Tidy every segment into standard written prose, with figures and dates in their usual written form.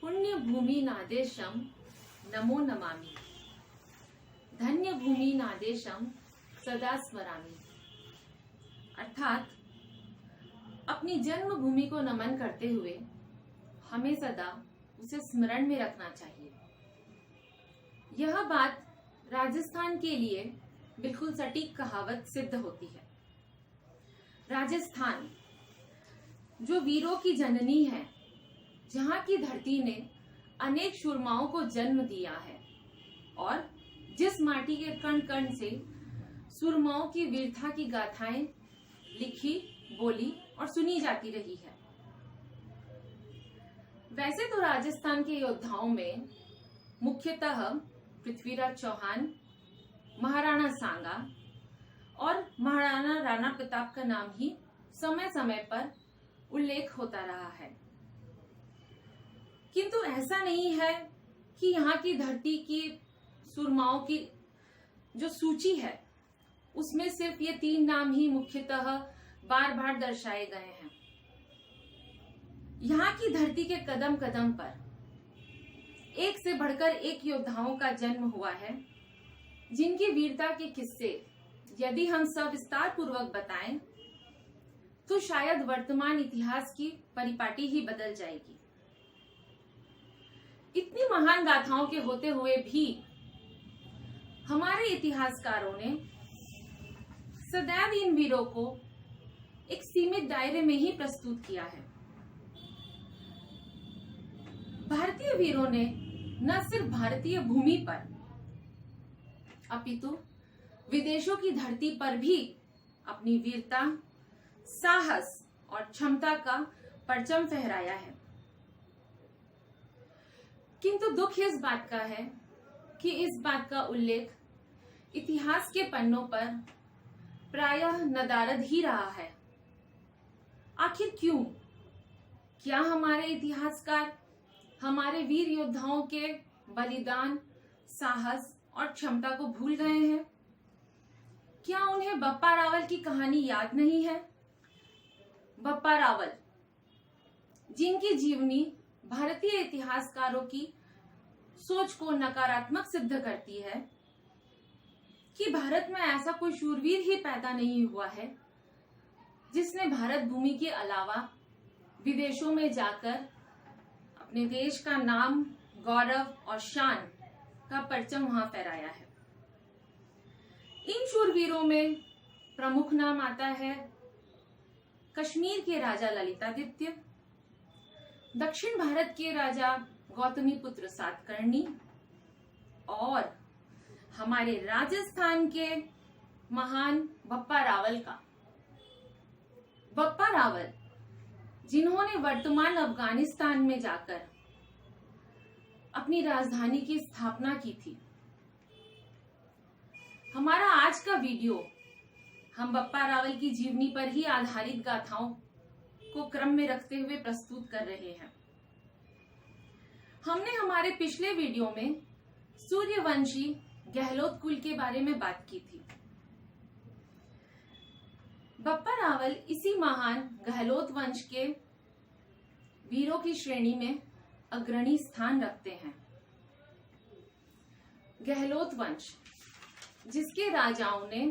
पुण्य भूमि नादेशम नमो नमामि, धन्य भूमि नादेशम सदा स्मरामि। अर्थात अपनी जन्म भूमि को नमन करते हुए हमें सदा उसे स्मरण में रखना चाहिए। यह बात राजस्थान के लिए बिल्कुल सटीक कहावत सिद्ध होती है। राजस्थान जो वीरों की जननी है, जहाँ की धरती ने अनेक शूरमाओं को जन्म दिया है और जिस माटी के कण कण से सूरमाओं की वीरता की गाथाएं लिखी, बोली और सुनी जाती रही है। वैसे तो राजस्थान के योद्धाओं में मुख्यतः पृथ्वीराज चौहान, महाराणा सांगा और महाराणा राणा प्रताप का नाम ही समय समय पर उल्लेख होता रहा है। किंतु ऐसा नहीं है कि यहाँ की धरती की सूरमाओं की जो सूची है उसमें सिर्फ ये 3 नाम ही मुख्यतः बार बार दर्शाए गए हैं। यहाँ की धरती के कदम कदम पर एक से बढ़कर एक योद्धाओं का जन्म हुआ है, जिनकी वीरता के किस्से यदि हम सविस्तार पूर्वक बताएं तो शायद वर्तमान इतिहास की परिपाटी ही बदल जाएगी। इतनी महान गाथाओं के होते हुए भी हमारे इतिहासकारों ने सदैव इन वीरों को एक सीमित दायरे में ही प्रस्तुत किया है। भारतीय वीरों ने न सिर्फ भारतीय भूमि पर अपितु विदेशों की धरती पर भी अपनी वीरता, साहस और क्षमता का परचम फहराया है। किंतु दुख इस बात का है कि इस बात का उल्लेख इतिहास के पन्नों पर प्रायः नदारद ही रहा है। आखिर क्यों? क्या हमारे इतिहासकार हमारे वीर योद्धाओं के बलिदान, साहस और क्षमता को भूल गए हैं? क्या उन्हें बप्पा रावल की कहानी याद नहीं है? बप्पा रावल, जिनकी जीवनी भारतीय इतिहासकारों की सोच को नकारात्मक सिद्ध करती है कि भारत में ऐसा कोई शूरवीर ही पैदा नहीं हुआ है जिसने भारत भूमि के अलावा विदेशों में जाकर अपने देश का नाम, गौरव और शान का परचम वहां फहराया है। इन शूरवीरों में प्रमुख नाम आता है कश्मीर के राजा ललितादित्य, दक्षिण भारत के राजा गौतमीपुत्र सातकर्णी और हमारे राजस्थान के महान बप्पा रावल का। बप्पा रावल, जिन्होंने वर्तमान अफगानिस्तान में जाकर अपनी राजधानी की स्थापना की थी। हमारा आज का वीडियो हम बप्पा रावल की जीवनी पर ही आधारित गाथाओं को क्रम में रखते हुए प्रस्तुत कर रहे हैं। हमने हमारे पिछले वीडियो में सूर्यवंशी गहलोत कुल के बारे में बात की थी। बप्पा रावल इसी महान गहलोत वंश के वीरों की श्रेणी में अग्रणी स्थान रखते हैं। गहलोत वंश, जिसके राजाओं ने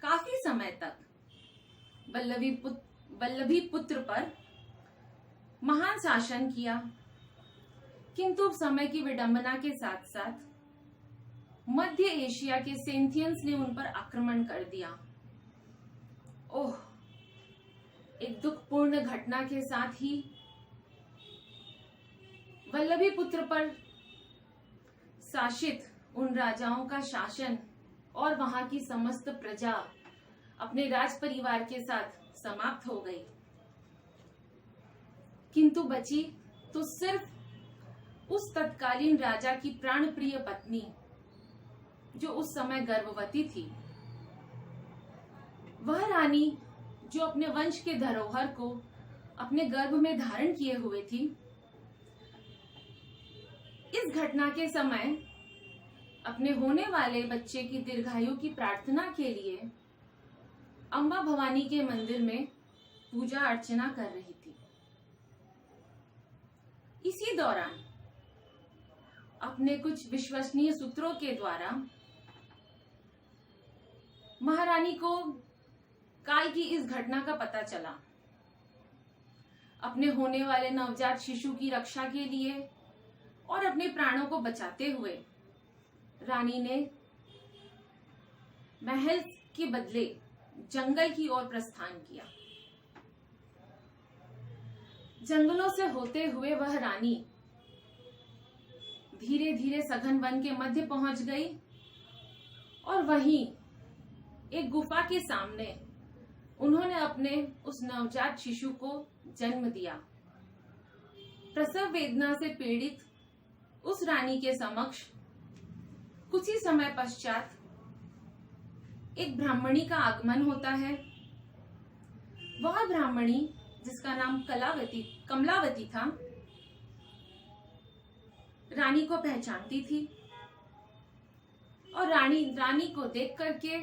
काफी समय तक बल्लभी पुत्र पर महान शासन किया, किंतु समय की विडंबना के साथ साथ मध्य एशिया के सेंथियंस ने उन पर आक्रमण कर दिया। ओह, एक दुखपूर्ण घटना के साथ ही बल्लभी पुत्र पर शासित उन राजाओं का शासन और वहां की समस्त प्रजा अपने राज परिवार के साथ समाप्त हो गई, किंतु बची तो सिर्फ उस तत्कालीन राजा की प्राण प्रिय पत्नी, जो उस समय गर्भवती थी। वह रानी जो अपने वंश के धरोहर को अपने गर्भ में धारण किए हुए थी, इस घटना के समय अपने होने वाले बच्चे की दीर्घायु की प्रार्थना के लिए अम्बा भवानी के मंदिर में पूजा अर्चना कर रही थी। इसी इसी दौरान अपने कुछ विश्वसनीय सूत्रों के द्वारा महारानी को काल की इस घटना का पता चला। अपने होने वाले नवजात शिशु की रक्षा के लिए और अपने प्राणों को बचाते हुए रानी ने महल के बदले जंगल की ओर प्रस्थान किया। जंगलों से होते हुए वह रानी धीरे धीरे सघन वन के मध्य पहुंच गई और वहीं एक गुफा के सामने उन्होंने अपने उस नवजात शिशु को जन्म दिया। प्रसव वेदना से पीड़ित उस रानी के समक्ष कुछ ही समय पश्चात एक ब्राह्मणी का आगमन होता है। वह ब्राह्मणी, जिसका नाम कमलावती था, रानी को पहचानती थी और रानी को देख करके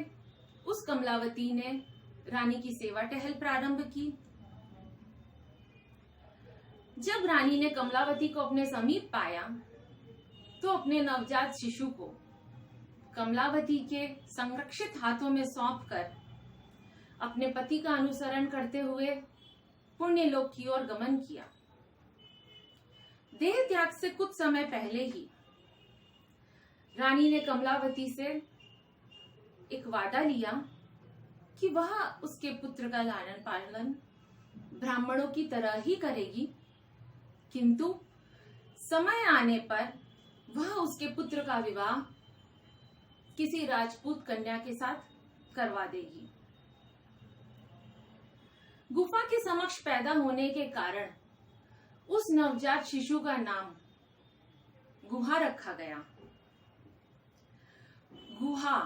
उस कमलावती ने रानी की सेवा टहल प्रारंभ की। जब रानी ने कमलावती को अपने समीप पाया तो अपने नवजात शिशु को कमलावती के संरक्षित हाथों में सौंपकर अपने पति का अनुसरण करते हुए पुण्य लोक की ओर गमन किया। देह त्याग से कुछ समय पहले ही रानी ने कमलावती से एक वादा लिया कि वह उसके पुत्र का लालन पालन ब्राह्मणों की तरह ही करेगी, किंतु समय आने पर वह उसके पुत्र का विवाह किसी राजपूत कन्या के साथ करवा देगी। गुफा के समक्ष पैदा होने के कारण उस नवजात शिशु का नाम गुहा रखा गया। गुहा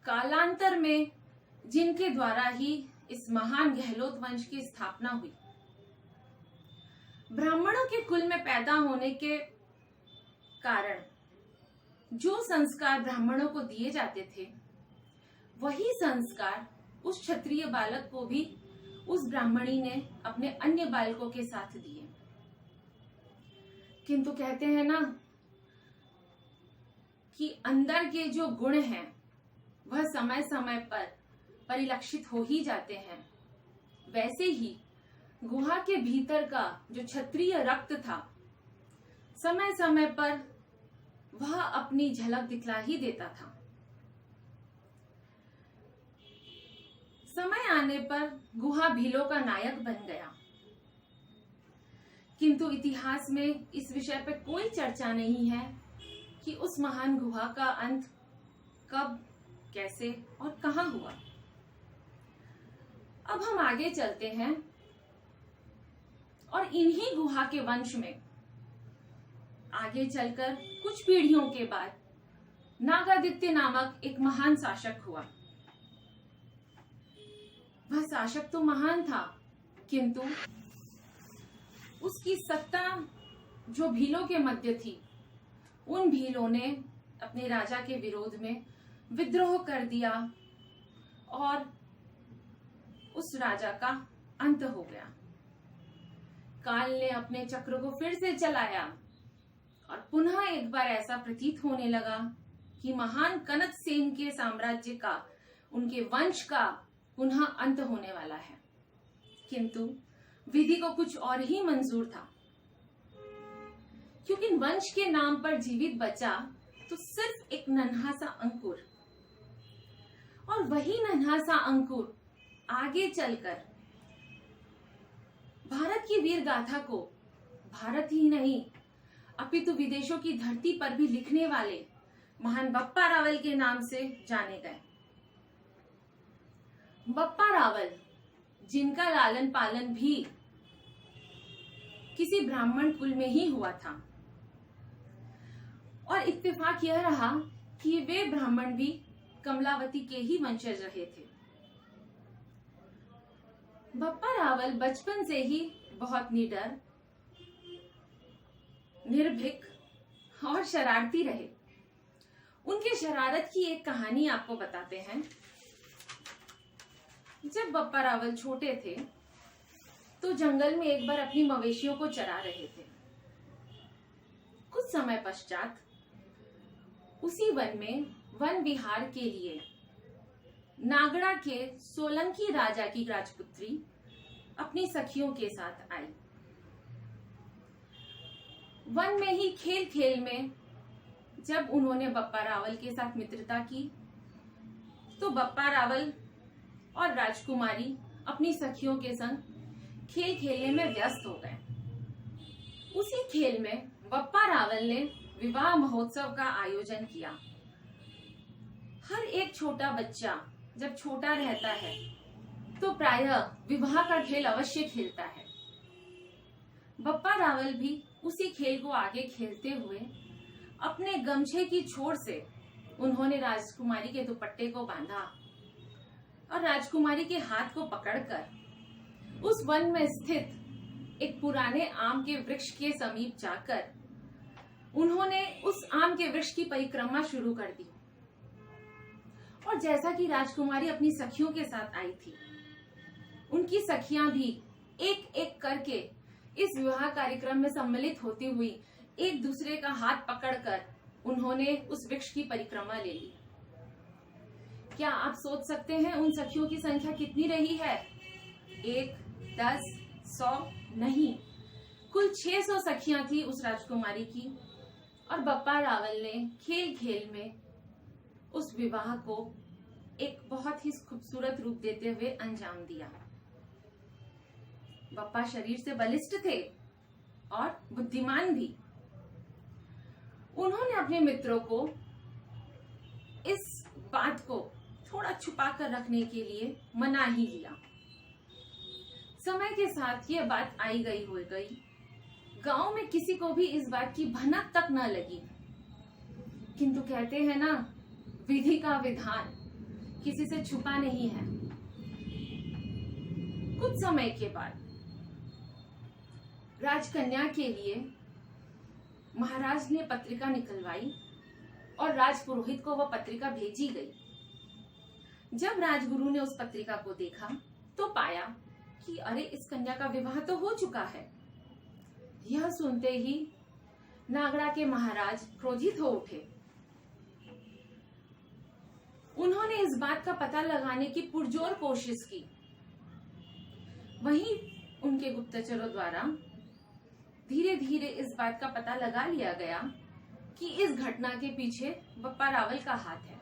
कालांतर में जिनके द्वारा ही इस महान गहलोत वंश की स्थापना हुई। ब्राह्मणों के कुल में पैदा होने के कारण जो संस्कार ब्राह्मणों को दिए जाते थे, वही संस्कार उस क्षत्रिय बालक को भी उस ब्राह्मणी ने अपने अन्य बालकों के साथ दिए। किंतु कहते हैं ना कि अंदर के जो गुण हैं वह समय समय पर परिलक्षित हो ही जाते हैं। वैसे ही गुहा के भीतर का जो क्षत्रिय रक्त था, समय समय पर वह अपनी झलक दिखला ही देता था। समय आने पर गुहा भीलों का नायक बन गया, किंतु इतिहास में इस विषय पर कोई चर्चा नहीं है कि उस महान गुहा का अंत कब, कैसे और कहां हुआ। अब हम आगे चलते हैं और इन्हीं गुहा के वंश में आगे चलकर कुछ पीढ़ियों के बाद नागादित्य नामक एक महान शासक हुआ। वह शासक तो महान था, किंतु उसकी सत्ता जो भीलों के मध्य थी, उन भीलों ने अपने राजा के विरोध में विद्रोह कर दिया और उस राजा का अंत हो गया। काल ने अपने चक्र को फिर से चलाया और पुनः एक बार ऐसा प्रतीत होने लगा कि महान कनक सेन के साम्राज्य का, उनके वंश का पुनः अंत होने वाला है। किंतु विधि को कुछ और ही मंजूर था, क्योंकि वंश के नाम पर जीवित बचा तो सिर्फ एक नन्हा सा अंकुर, और वही नन्हा सा अंकुर आगे चलकर भारत की वीर गाथा को भारत ही नहीं अपितु विदेशों की धरती पर भी लिखने वाले महान बप्पा रावल के नाम से जाने गए। बप्पा रावल, जिनका लालन पालन भी किसी ब्राह्मण कुल में ही हुआ था, और इत्तेफाक यह रहा कि वे ब्राह्मण भी कमलावती के ही वंशज रहे थे। बप्पा रावल बचपन से ही बहुत निडर, निर्भीक और शरारती रहे। उनके शरारत की एक कहानी आपको बताते हैं। जब बप्पा रावल छोटे थे तो जंगल में एक बार अपनी मवेशियों को चरा रहे थे। कुछ समय पश्चात उसी वन में वन विहार के लिए नागड़ा के सोलंकी राजा की राजपुत्री अपनी सखियों के साथ आई। वन में ही खेल खेल में जब उन्होंने बप्पा रावल के साथ मित्रता की तो बप्पा रावल और राजकुमारी अपनी सखियों के संग खेल खेलने में व्यस्त हो गए। उसी खेल में बप्पा रावल ने विवाह महोत्सव का आयोजन किया। हर एक छोटा बच्चा जब छोटा रहता है तो प्रायः विवाह का खेल अवश्य खेलता है। बप्पा रावल भी उसी खेल को आगे खेलते हुए अपने गमछे की छोर से उन्होंने राजकुमारी के दुपट्टे को बांधा और राजकुमारी के हाथ को पकड़कर उस वन में स्थित एक पुराने आम के वृक्ष के समीप जाकर उन्होंने उस आम के वृक्ष की परिक्रमा शुरू कर दी। और जैसा कि राजकुमारी अपनी सखियों के साथ आई थी, उनकी सखियां भी एक एक करके इस विवाह कार्यक्रम में सम्मिलित होती हुई एक दूसरे का हाथ पकड़कर उन्होंने उस वृक्ष की परिक्रमा ले ली। क्या आप सोच सकते हैं उन सखियों की संख्या कितनी रही है? 1, 10, 100 नहीं, कुल 600 सखियां थी उस राजकुमारी की। और बप्पा रावल ने खेल खेल में उस विवाह को एक बहुत ही खूबसूरत रूप देते हुए अंजाम दिया। बप्पा शरीर से बलिष्ठ थे और बुद्धिमान भी। उन्होंने अपने मित्रों को इस बात को थोड़ा छुपा कर रखने के लिए मना ही लिया। समय के साथ ये बात आई गई हो गई। गांव में किसी को भी इस बात की भनक तक न लगी। किंतु कहते हैं ना, विधि का विधान किसी से छुपा नहीं है। कुछ समय के बाद राजकन्या के लिए महाराज ने पत्रिका निकलवाई और राजपुरोहित को वह पत्रिका भेजी गई। जब राजगुरु ने उस पत्रिका को देखा तो पाया कि अरे, इस कन्या का विवाह तो हो चुका है। यह सुनते ही नागड़ा के महाराज क्रोधित हो उठे। उन्होंने इस बात का पता लगाने की पुरजोर कोशिश की। वहीं उनके गुप्तचरों द्वारा धीरे धीरे इस बात का पता लगा लिया गया कि इस घटना के पीछे बप्पा रावल का हाथ है।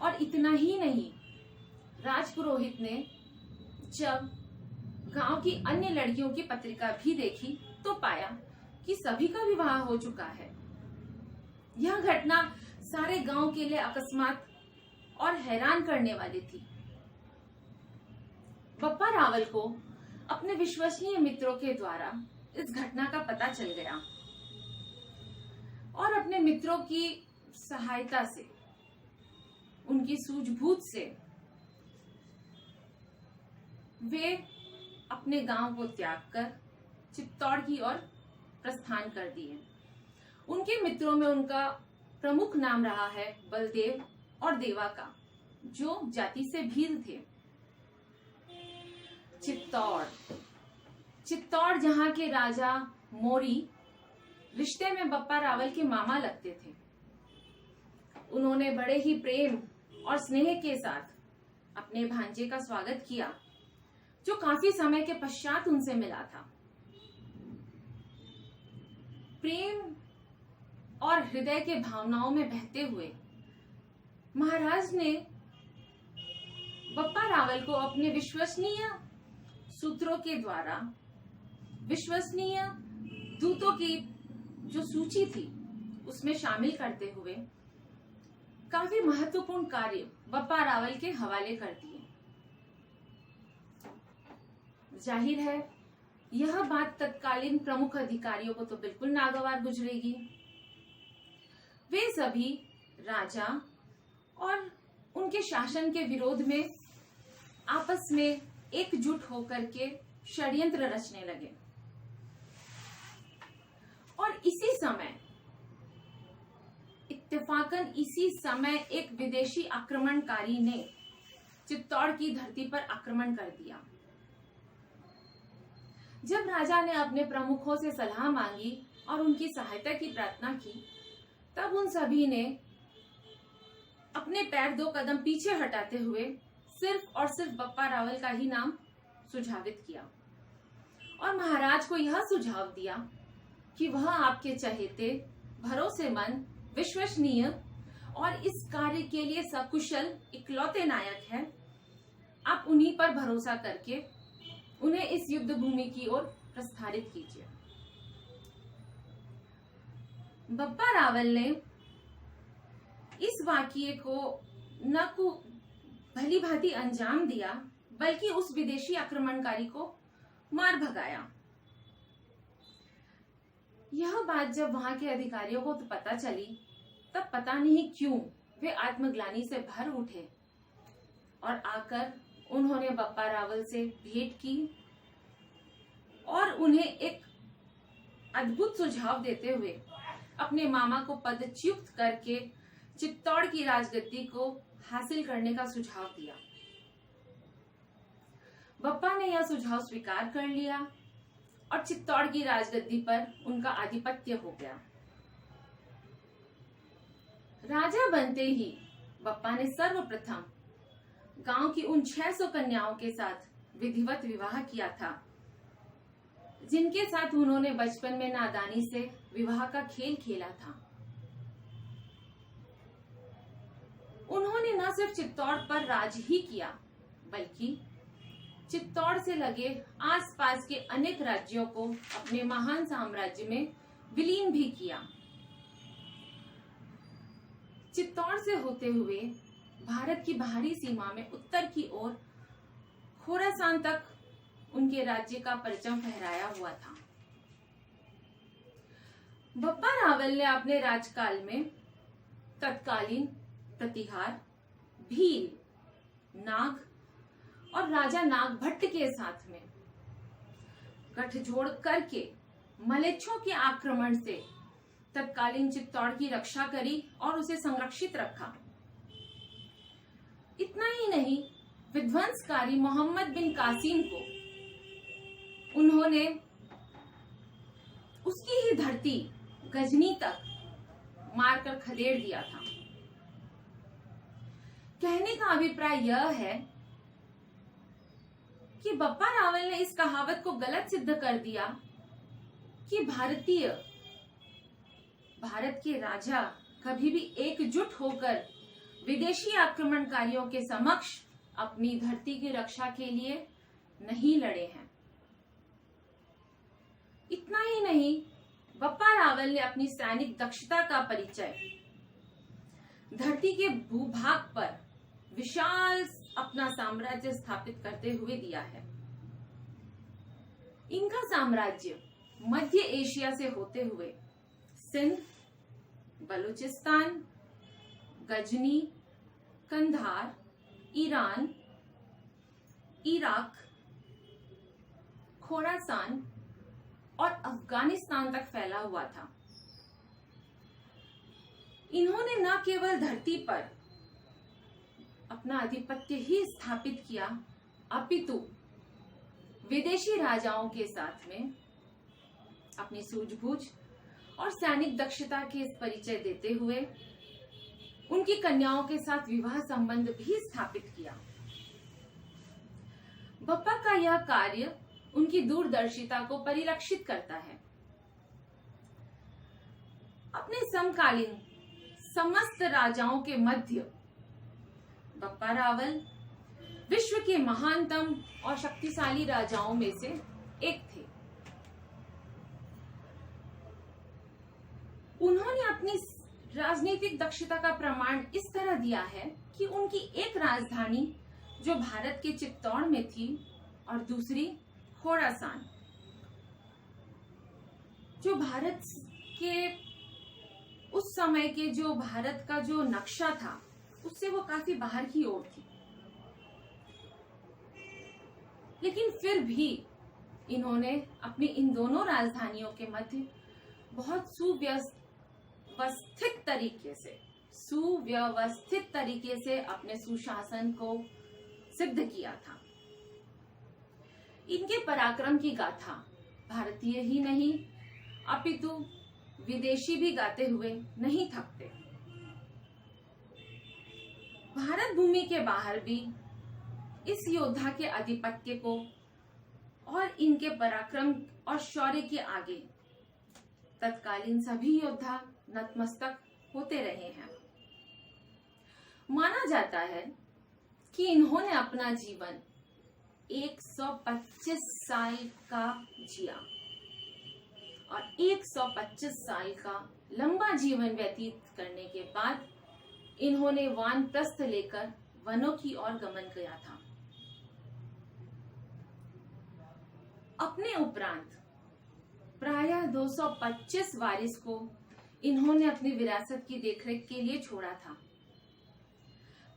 और इतना ही नहीं, राजपुरोहित ने जब गांव की अन्य लड़कियों की पत्रिका भी देखी तो पाया कि सभी का विवाह हो चुका है। यह घटना सारे गांव के लिए अकस्मात और हैरान करने वाली थी। बप्पा रावल को अपने विश्वसनीय मित्रों के द्वारा इस घटना का पता चल गया और अपने मित्रों की सहायता से, उनकी सूझबूझ से वे अपने गांव को त्याग कर चित्तौड़ की ओर प्रस्थान कर दिए। उनके मित्रों में उनका प्रमुख नाम रहा है बलदेव और देवा का, जो जाति से भील थे। चित्तौड़ जहां के राजा मोरी रिश्ते में बप्पा रावल के मामा लगते थे। उन्होंने बड़े ही प्रेम और स्नेह के साथ अपने भांजे का स्वागत किया, जो काफी समय के पश्चात उनसे मिला था। प्रेम और हृदय के भावनाओं में बहते हुए महाराज ने बप्पा रावल को अपने विश्वसनीय सूत्रों के द्वारा, विश्वसनीय दूतों की जो सूची थी उसमें शामिल करते हुए काफी महत्वपूर्ण कार्य बप्पा रावल के हवाले कर दिए। जाहिर है यह बात तत्कालीन प्रमुख अधिकारियों को तो बिल्कुल नागवार गुजरेगी। वे सभी राजा और उनके शासन के विरोध में आपस में एकजुट होकर के षड्यंत्र रचने लगे। और इत्तेफाकन इसी समय एक विदेशी आक्रमणकारी ने चित्तौड़ की धरती पर आक्रमण कर दिया। जब राजा ने अपने प्रमुखों से सलाह मांगी और उनकी सहायता की प्रार्थना की, तब उन सभी ने अपने पैर 2 कदम पीछे हटाते हुए सिर्फ और सिर्फ बप्पा रावल का ही नाम सुझावित किया और महाराज को यह सुझाव दिया कि वह आपके चहेते, भरोसेमंद, विश्वसनीय और इस कार्य के लिए सकुशल इकलौते नायक हैं। आप उन्हीं पर भरोसा करके उन्हें इस युद्ध भूमि की ओर प्रस्थानित कीजिए। बप्पा रावल ने इस वाक्य को न को भली भांति अंजाम दिया, बल्कि उस विदेशी आक्रमणकारी को मार भगाया। यह बात जब वहां के अधिकारियों को तो पता चली, तब पता नहीं क्यों वे आत्मग्लानि से भर उठे और आकर उन्होंने बप्पा रावल से भेंट की और उन्हें एक अद्भुत सुझाव देते हुए अपने मामा को पदच्युत करके चित्तौड़ की राजगद्दी को हासिल करने का सुझाव दिया। बप्पा ने यह सुझाव स्वीकार कर लिया और चित्तौड़ की राजगद्दी पर उनका आधिपत्य हो गया। राजा बनते ही बप्पा ने सर्वप्रथम गांव की उन 600 कन्याओं के साथ विधिवत विवाह किया था, जिनके साथ उन्होंने बचपन में नादानी से विवाह का खेल खेला था। उन्होंने न सिर्फ चित्तौड़ पर राज ही किया, बल्कि चित्तौड़ से लगे आसपास के अनेक राज्यों को अपने महान साम्राज्य में विलीन भी किया। चित्तौड़ से होते हुए भारत की बाहरी सीमा में उत्तर की ओर खोरासान तक उनके राज्य का परचम फहराया हुआ था। बप्पा रावल ने अपने राजकाल में तत्कालीन प्रतिहार, भील, नाग और राजा नागभट्ट के साथ में गठजोड़ करके मलेच्छों के आक्रमण से तत्कालीन चित्तौड़ की रक्षा करी और उसे संरक्षित रखा। इतना ही नहीं, विध्वंसकारी मोहम्मद बिन कासिम को उन्होंने उसकी ही धरती गजनी तक मारकर खदेड़ दिया था। कहने का अभिप्राय यह है कि बप्पा रावल ने इस कहावत को गलत सिद्ध कर दिया कि भारत के राजा कभी भी एकजुट होकर विदेशी आक्रमणकारियों के समक्ष अपनी धरती की रक्षा के लिए नहीं लड़े हैं। इतना ही नहीं, बप्पा रावल ने अपनी सैनिक दक्षता का परिचय धरती के भूभाग पर विशाल अपना साम्राज्य स्थापित करते हुए दिया है। इनका साम्राज्य मध्य एशिया से होते हुए Sindh, Balochistan, Ghazni, Kandahar, Iran, Iraq, Khorasan और अफगानिस्तान तक फैला हुआ था। इन्होंने न केवल धरती पर अपना आधिपत्य ही स्थापित किया, अपितु विदेशी राजाओं के साथ में अपनी सूझबूझ और सैनिक दक्षता के परिचय देते हुए उनकी कन्याओं के साथ विवाह संबंध भी स्थापित किया। बप्पा का यह कार्य उनकी दूरदर्शिता को परिलक्षित करता है। अपने समकालीन समस्त राजाओं के मध्य बप्पा रावल विश्व के महानतम और शक्तिशाली राजाओं में से एक थे। उन्होंने अपनी राजनीतिक दक्षता का प्रमाण इस तरह दिया है कि उनकी एक राजधानी जो भारत के चित्तौड़ में थी और दूसरी खोरासान, जो भारत के उस समय के जो भारत का जो नक्शा था उससे वो काफी बाहर की ओर थी। लेकिन फिर भी इन्होंने अपनी इन दोनों राजधानियों के मध्य बहुत सुव्यवस्थित तरीके से अपने सुशासन को सिद्ध किया था। इनके पराक्रम की गाथा भारतीय ही नहीं अपितु विदेशी भी गाते हुए नहीं थकते। भारत भूमि के बाहर भी इस योद्धा के आधिपत्य को और इनके पराक्रम और शौर्य के आगे तत्कालीन सभी योद्धा नतमस्तक होते रहे हैं। माना जाता है कि इन्होंने अपना जीवन 125 साल का जिया और 125 साल का लंबा जीवन व्यतीत करने के बाद इन्होंने वानप्रस्थ लेकर वनों की ओर गमन किया था। अपने उपरांत प्रायः 225 वारिस को इन्होंने अपनी विरासत की देखरेख के लिए छोड़ा था,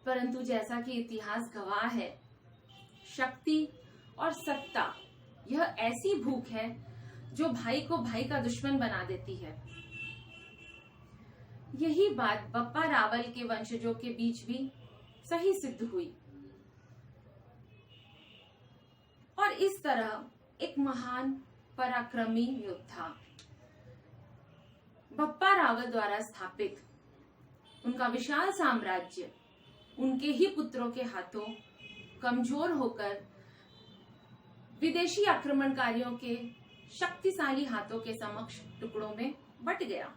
परंतु जैसा कि इतिहास गवाह है, शक्ति और सत्ता यह ऐसी भूख है जो भाई को भाई का दुश्मन बना देती है। यही बात बप्पा रावल के वंशजों के बीच भी सही सिद्ध हुई और इस तरह एक महान पराक्रमी योद्धा बप्पा रावल द्वारा स्थापित उनका विशाल साम्राज्य उनके ही पुत्रों के हाथों कमजोर होकर विदेशी आक्रमणकारियों के शक्तिशाली हाथों के समक्ष टुकड़ों में बट गया।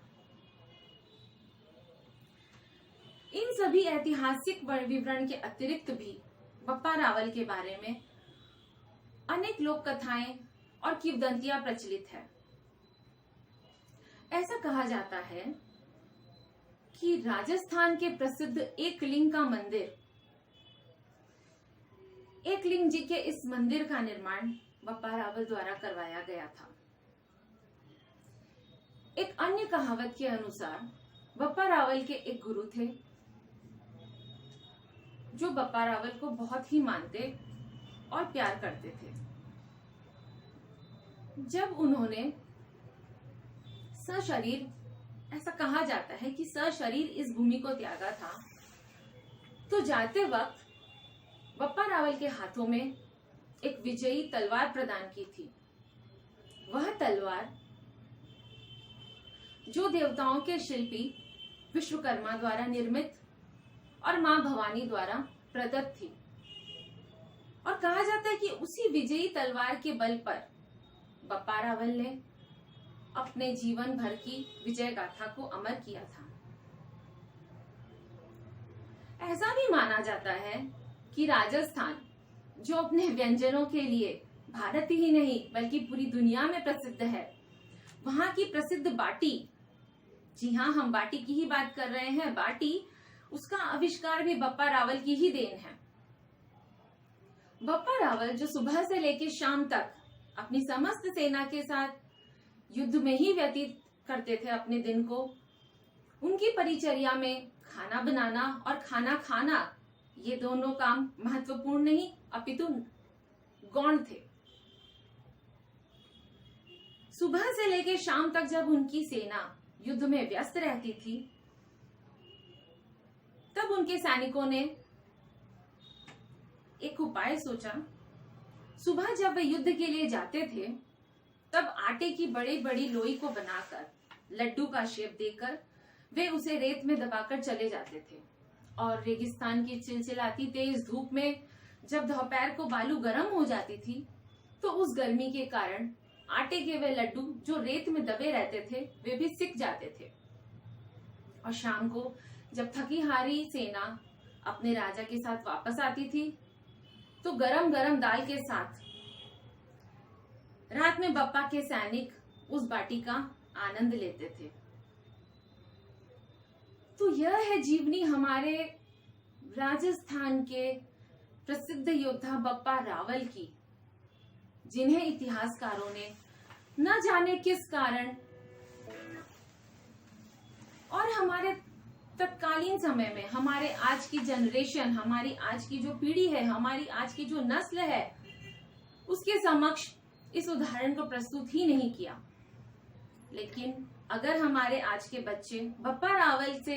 इन सभी ऐतिहासिक विवरण के अतिरिक्त भी बप्पा रावल के बारे में अनेक लोक कथाएं और किंवदंतियां प्रचलित है। ऐसा कहा जाता है कि राजस्थान के प्रसिद्ध एकलिंग का मंदिर, एकलिंग जी के इस मंदिर का निर्माण बप्पा रावल द्वारा करवाया गया था। एक अन्य कहावत के अनुसार बप्पा रावल के एक गुरु थे जो बप्पा रावल को बहुत ही मानते और प्यार करते थे। जब उन्होंने सशरीर, ऐसा कहा जाता है कि सशरीर इस भूमि को त्यागा था, तो जाते वक्त बप्पा रावल के हाथों में एक विजयी तलवार प्रदान की थी। वह तलवार जो देवताओं के शिल्पी विश्वकर्मा द्वारा निर्मित और मां भवानी द्वारा प्रदत्त थी और कहा जाता है कि उसी विजयी तलवार के बल पर बप्पा रावल ने अपने जीवन भर की विजय गाथा को अमर किया था। ऐसा भी माना जाता है कि राजस्थान जो अपने व्यंजनों के लिए भारत ही नहीं बल्कि पूरी दुनिया में प्रसिद्ध है, वहां की प्रसिद्ध बाटी, जी हाँ, हम बाटी की ही बात कर रहे हैं, बाटी, उसका आविष्कार भी बप्पा रावल की ही देन है। बप्पा रावल जो सुबह से लेकर शाम तक अपनी समस्त सेना के साथ युद्ध में ही व्यतीत करते थे अपने दिन को, उनकी परिचर्या में खाना बनाना और खाना खाना ये दोनों काम महत्वपूर्ण नहीं अपितु गौण थे। सुबह से लेकर शाम तक जब उनकी सेना युद्ध में व्यस्त रहती थी, तब उनके सैनिकों ने एक उपाय सोचा। सुबह जब वे युद्ध के लिए जाते थे, तब आटे की बड़ी बड़ी लोई को बनाकर लड्डू का शेप देकर वे उसे रेत में दबाकर चले जाते थे और रेगिस्तान की चिलचिलाती तेज धूप में जब दोपहर को बालू गर्म हो जाती थी, तो उस गर्मी के कारण आटे के वे लड्डू जो रेत में दबे रहते थे वे भी सिक जाते थे। और शाम को जब थकी हारी सेना अपने राजा के साथ वापस आती थी, तो गरम गरम दाल के साथ रात में बप्पा के सैनिक उस बाटी का आनंद लेते थे। तो यह है जीवनी हमारे राजस्थान के प्रसिद्ध योद्धा बप्पा रावल की, जिन्हें इतिहासकारों ने न जाने किस कारण और हमारे तत्कालीन समय में हमारे आज की जनरेशन, हमारी आज की जो पीढ़ी है, हमारी आज की जो नस्ल है, उसके समक्ष इस उदाहरण को प्रस्तुत ही नहीं किया। लेकिन अगर हमारे आज के बच्चे बप्पा रावल से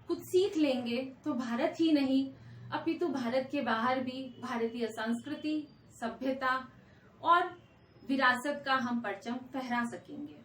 कुछ सीख लेंगे तो भारत ही नहीं अपितु भारत के बाहर भी भारतीय संस्कृति, सभ्यता और विरासत का हम परचम फहरा सकेंगे।